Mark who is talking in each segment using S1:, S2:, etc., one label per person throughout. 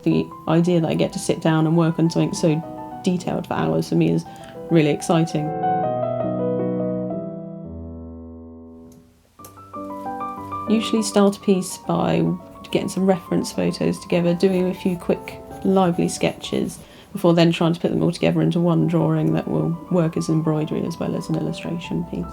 S1: The idea that I get to sit down and work on something so detailed for hours for me is really exciting. Usually start a piece by getting some reference photos together, doing a few quick lively sketches before then trying to put them all together into one drawing that will work as embroidery as well as an illustration piece.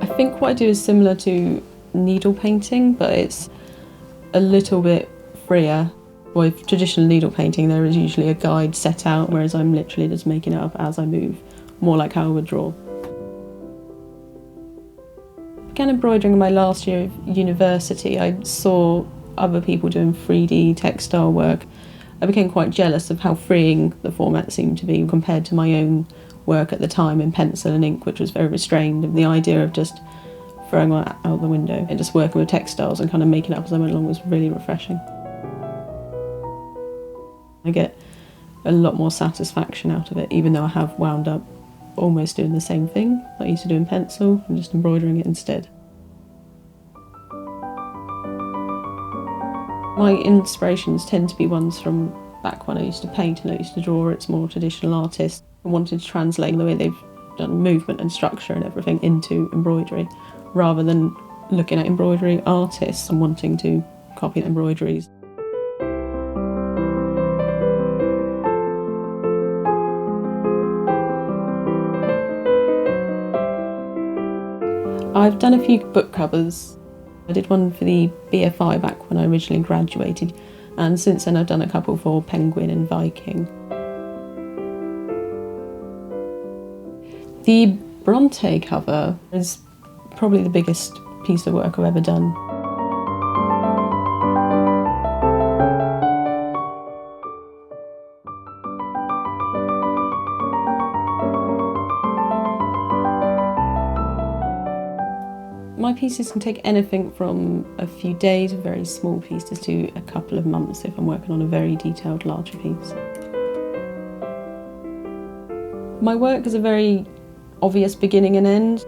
S1: I think what I do is similar to needle painting, but it's a little bit freer. With traditional needle painting, there is usually a guide set out, whereas I'm literally just making it up as I move, more like how I would draw. I began embroidering in my last year of university. I saw other people doing 3D textile work. I became quite jealous of how freeing the format seemed to be compared to my own work at the time in pencil and ink, which was very restrained. And the idea of just throwing that out the window and just working with textiles and kind of making it up as I went along was really refreshing. I get a lot more satisfaction out of it, even though I have wound up almost doing the same thing that I used to do in pencil and just embroidering it instead. My inspirations tend to be ones from back when I used to paint and I used to draw. It's more traditional artists. I wanted to translate the way they've done movement and structure and everything into embroidery, rather than looking at embroidery artists and wanting to copy the embroideries. I've done a few book covers. I did one for the BFI back when I originally graduated, and since then I've done a couple for Penguin and Viking. The Bronte cover is probably the biggest piece of work I've ever done. My pieces can take anything from a few days, very small pieces, to a couple of months if I'm working on a very detailed, larger piece. My work is a very obvious beginning and end.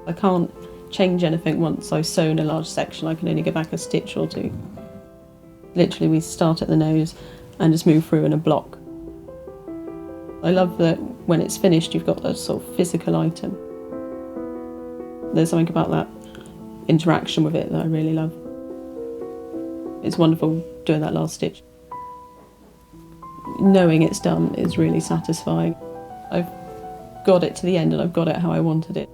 S1: I can't change anything once I've sewn a large section. I can only go back a stitch or two. Literally, we start at the nose and just move through in a block. I love that when it's finished, you've got that sort of physical item. There's something about that interaction with it that I really love. It's wonderful doing that last stitch. Knowing it's done is really satisfying. I've got it to the end and I've got it how I wanted it.